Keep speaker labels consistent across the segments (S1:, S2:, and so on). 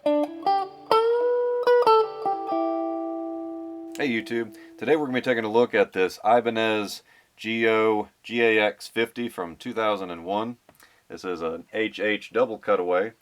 S1: Hey YouTube, today we're going to be taking a look at this Ibanez GAX50 from 2001. This is an HH double cutaway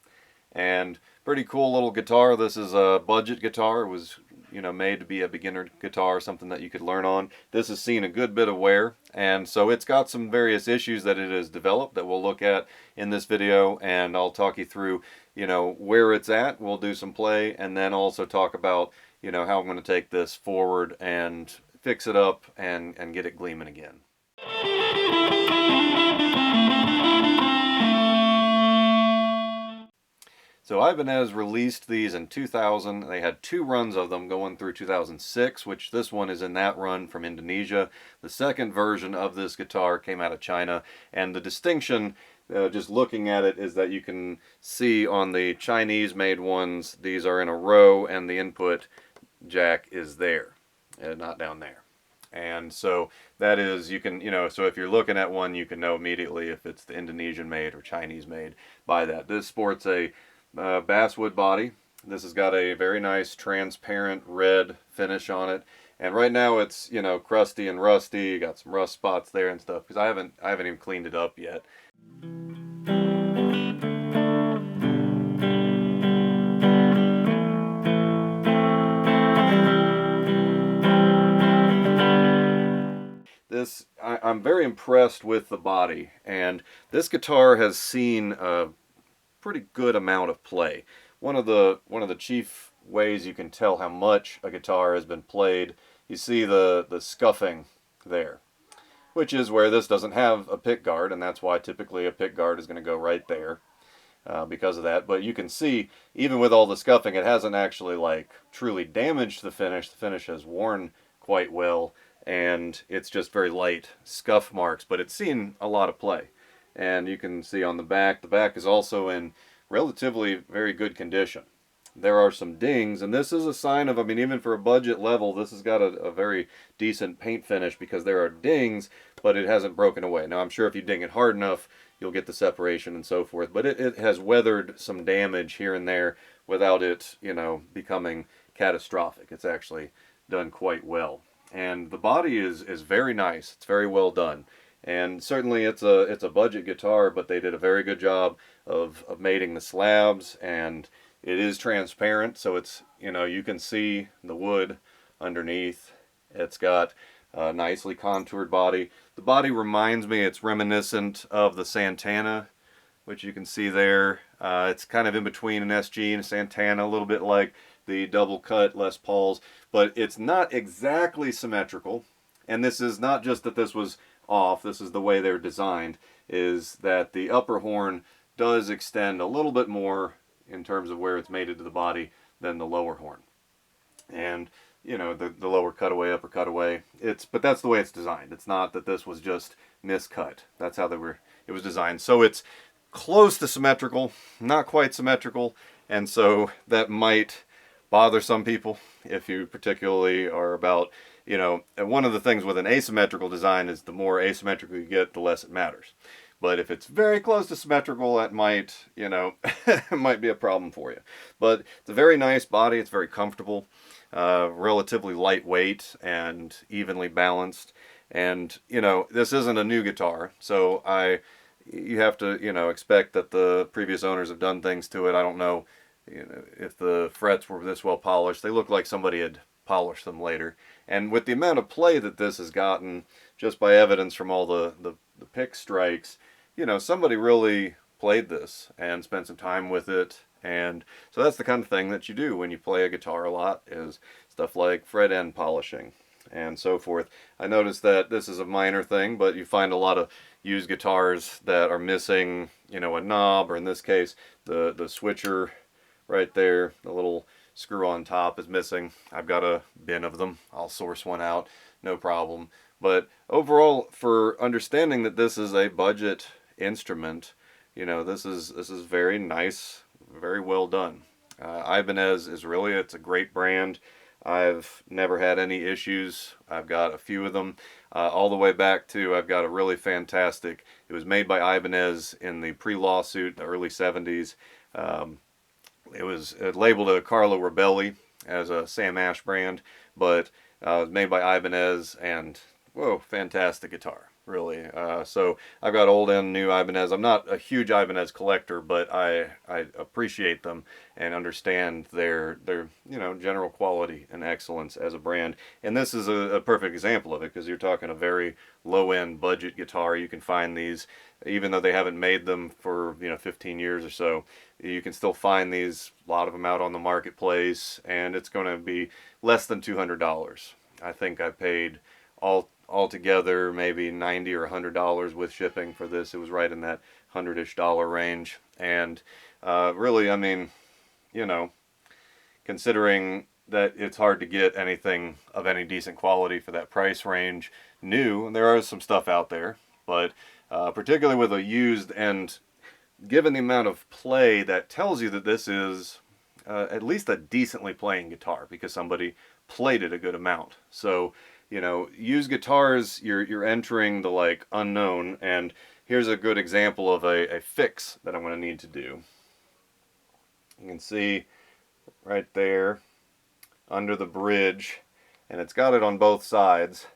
S1: and pretty cool little guitar. This is a budget guitar. It was made to be a beginner guitar, something that you could learn on. This has seen a good bit of wear, and so it's got some various issues that it has developed that we'll look at in this video, and I'll talk you through where it's at. We'll do some play and then also talk about how I'm going to take this forward and fix it up and get it gleaming again. So Ibanez released these in 2000. They had 2 runs of them going through 2006, which this one is in that run from Indonesia. The second version of this guitar came out of China, and the distinction, just looking at it, is that you can see on the Chinese-made ones, these are in a row, and the input jack is there, and not down there. And so that is, you can, so if you're looking at one, you can know immediately if it's the Indonesian made or Chinese made by that. This sports a basswood body. This has got a very nice transparent red finish on it, and right now it's crusty and rusty. You got some rust spots there and stuff because I haven't even cleaned it up yet. I'm very impressed with the body, and this guitar has seen a pretty good amount of play. One of the chief ways you can tell how much a guitar has been played, you see the scuffing there, which is where this doesn't have a pick guard, and that's why typically a pick guard is going to go right there because of that. But you can see, even with all the scuffing, it hasn't actually truly damaged the finish. The finish has worn quite well, and it's just very light scuff marks, but it's seen a lot of play. And you can see on the back is also in relatively very good condition. There are some dings, and this is a sign of, even for a budget level, this has got a very decent paint finish because there are dings, but it hasn't broken away. Now, I'm sure if you ding it hard enough, you'll get the separation and so forth, but it has weathered some damage here and there without it, becoming catastrophic. It's actually done quite well. And the body is very nice. It's very well done. And certainly it's a budget guitar, but they did a very good job of mating the slabs, and it is transparent, so it's, you can see the wood underneath. It's got a nicely contoured body. The body reminds me, it's reminiscent of the Santana, which you can see there. It's kind of in between an SG and a Santana, a little bit like the double cut Les Pauls, but it's not exactly symmetrical. And this is not just that this was off, this is the way they're designed, is that the upper horn does extend a little bit more in terms of where it's mated to the body than the lower horn. And the lower cutaway, upper cutaway, but that's the way it's designed. It's not that this was just miscut. That's how it was designed. So it's close to symmetrical, not quite symmetrical, and so that might bother some people if you particularly are about, and one of the things with an asymmetrical design is the more asymmetrical you get, the less it matters. But if it's very close to symmetrical, that might, might be a problem for you. But it's a very nice body. It's very comfortable, relatively lightweight and evenly balanced. And, this isn't a new guitar, so you have to, expect that the previous owners have done things to it. I don't know, if the frets were this well polished. They look like somebody had polished them later. And with the amount of play that this has gotten, just by evidence from all the pick strikes, somebody really played this and spent some time with it. And so that's the kind of thing that you do when you play a guitar a lot, is stuff like fret end polishing and so forth. I noticed that this is a minor thing, but you find a lot of used guitars that are missing, a knob, or in this case, the switcher right there, the little screw on top is missing. I've got a bin of them. I'll source one out, no problem. But overall, for understanding that this is a budget instrument, this is very nice, very well done. Ibanez is really, it's a great brand. I've never had any issues. I've got a few of them, all the way back to, I've got a really fantastic, it was made by Ibanez in the pre-lawsuit, the early 70s. It was labeled a Carlo Rebelli as a Sam Ash brand, but it was made by Ibanez, and whoa, fantastic guitar, really. So I've got old and new Ibanez. I'm not a huge Ibanez collector, but I appreciate them and understand their general quality and excellence as a brand. And this is a perfect example of it, because you're talking a very low-end budget guitar. You can find these, even though they haven't made them for 15 years or so. You can still find these, a lot of them out on the marketplace, and it's going to be less than $200. I think I paid altogether maybe $90 or $100 with shipping for this. It was right in that $100-ish range. And really, I mean, considering that it's hard to get anything of any decent quality for that price range new, and there is some stuff out there, but particularly with a used, and given the amount of play, that tells you that this is at least a decently playing guitar, because somebody played it a good amount. So used guitars, you're entering the like unknown, and here's a good example of a fix that I'm going to need to do. You can see right there under the bridge, and it's got it on both sides,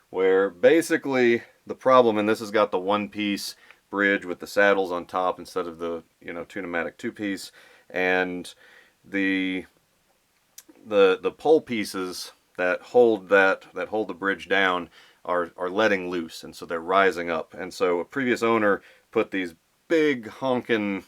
S1: where basically the problem, and this has got the one-piece bridge with the saddles on top instead of the two-pneumatic two-piece, and the pole pieces that hold the bridge down are letting loose, and so they're rising up. And so a previous owner put these big honking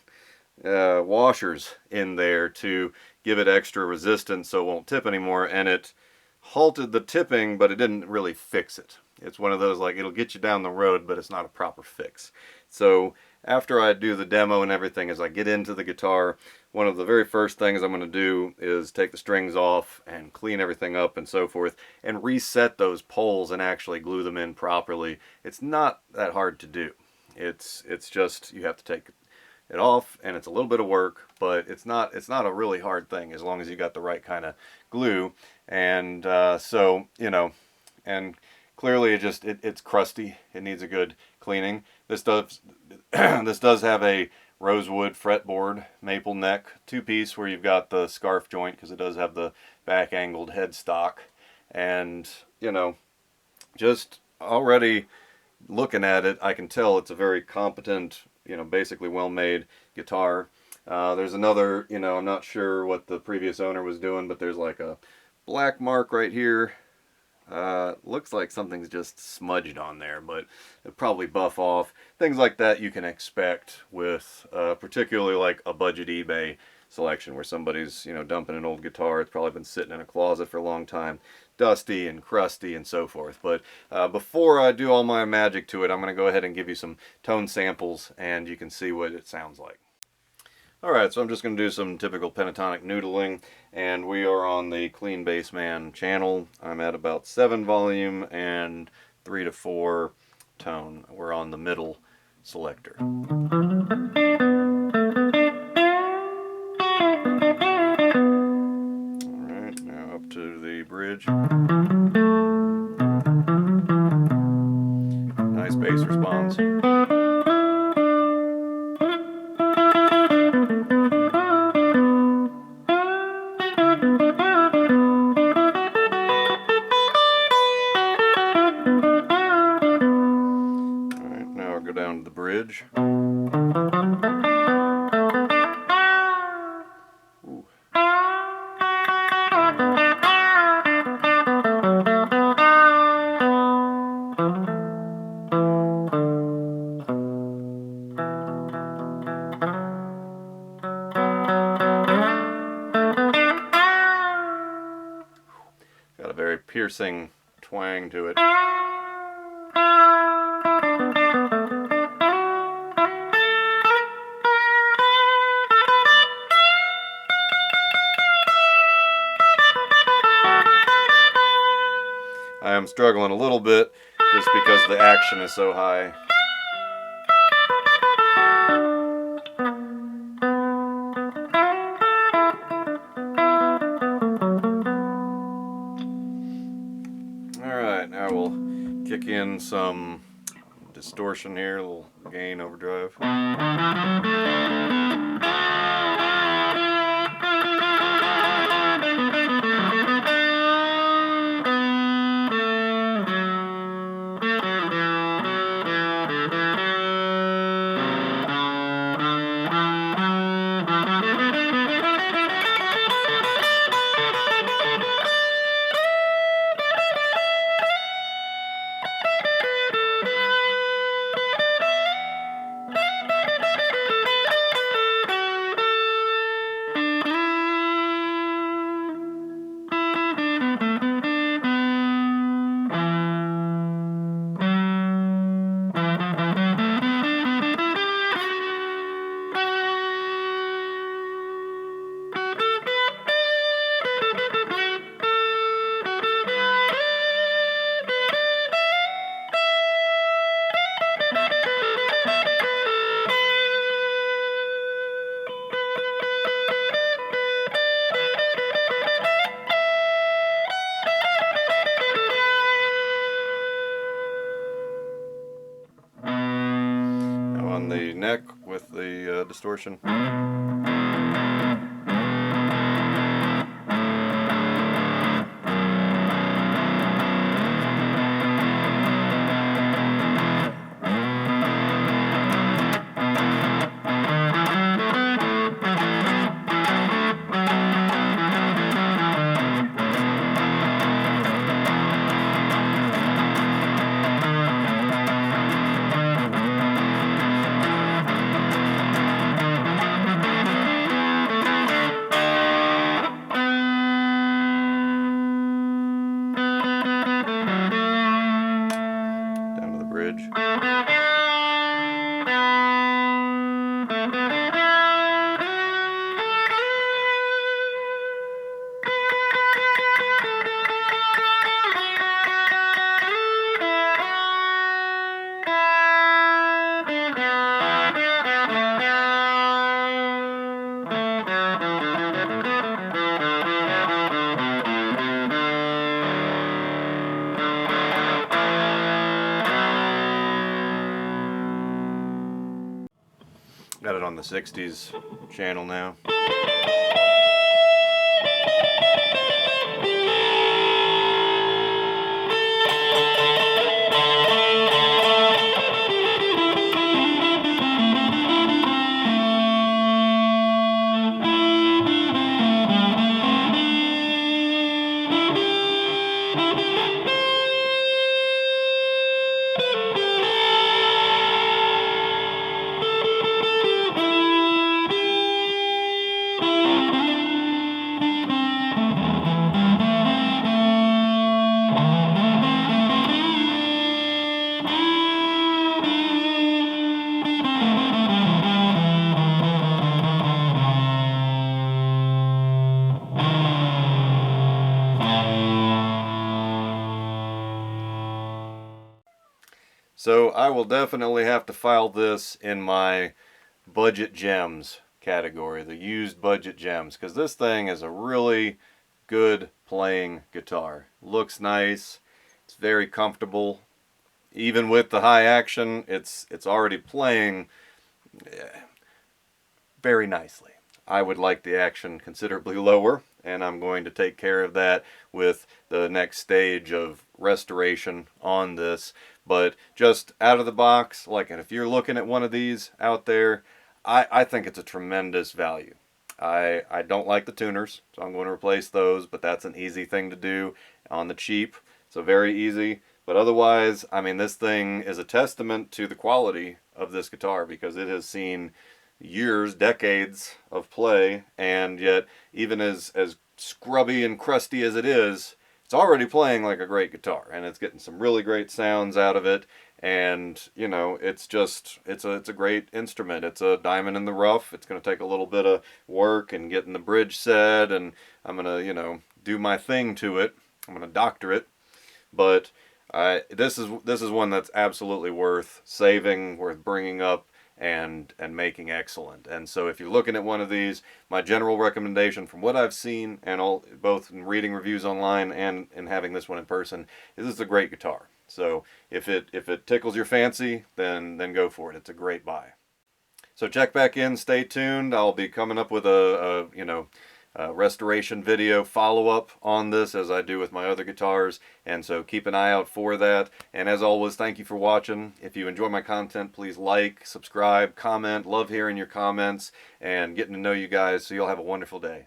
S1: washers in there to give it extra resistance so it won't tip anymore, and it halted the tipping, but it didn't really fix it. It's one of those, like, it'll get you down the road, but it's not a proper fix. So after I do the demo and everything, as I get into the guitar, one of the very first things I'm going to do is take the strings off and clean everything up and so forth, and reset those poles and actually glue them in properly. It's not that hard to do. It's just, you have to take it off, and it's a little bit of work, but it's not a really hard thing as long as you got the right kind of glue. And so and clearly it's crusty. It needs a good cleaning. This does have a rosewood fretboard maple neck two-piece where you've got the scarf joint, because it does have the back angled headstock. And just already looking at it, I can tell it's a very competent, basically well-made guitar. There's another, I'm not sure what the previous owner was doing, but there's like a black mark right here. Looks like something's just smudged on there, but it'll probably buff off. Things like that you can expect with particularly like a budget eBay selection where somebody's dumping an old guitar. It's probably been sitting in a closet for a long time, dusty and crusty and so forth. But before I do all my magic to it, I'm going to go ahead and give you some tone samples, and you can see what it sounds like. Alright, so I'm just going to do some typical pentatonic noodling, and we are on the Clean Bassman channel. I'm at about 7 volume and 3 to 4 tone. We're on the middle selector. Alright, now up to the bridge. Nice bass response. Go down to the bridge. Ooh. Got a very piercing twang to it. I am struggling a little bit just because the action is so high. Alright, now we'll kick in some distortion here, a little gain overdrive. that distortion. Down to the bridge. Got it on the 60s channel now. So I will definitely have to file this in my budget gems category, the used budget gems, because this thing is a really good playing guitar. Looks nice, it's very comfortable. Even with the high action, it's already playing very nicely. I would like the action considerably lower, and I'm going to take care of that with the next stage of restoration on this. But just out of the box, like, and if you're looking at one of these out there, I think it's a tremendous value. I don't like the tuners, so I'm going to replace those, but that's an easy thing to do on the cheap. So very easy. But otherwise, I mean, this thing is a testament to the quality of this guitar, because it has seen years, decades of play, and yet even as scrubby and crusty as it is, it's already playing like a great guitar, and it's getting some really great sounds out of it. And you know, it's a great instrument. It's a diamond in the rough. It's going to take a little bit of work and getting the bridge set, and I'm going to, you know, do my thing to it. I'm going to doctor it, but this is one that's absolutely worth saving, worth bringing up, and making excellent. And so if you're looking at one of these, my general recommendation from what I've seen, and both in reading reviews online and in having this one in person, is this is a great guitar. So if it tickles your fancy, then go for it. It's a great buy. So check back in, stay tuned. I'll be coming up with a restoration video follow-up on this, as I do with my other guitars, and so keep an eye out for that. And as always, thank you for watching. If you enjoy my content, please like, subscribe, comment. Love hearing your comments and getting to know you guys, so you'll have a wonderful day.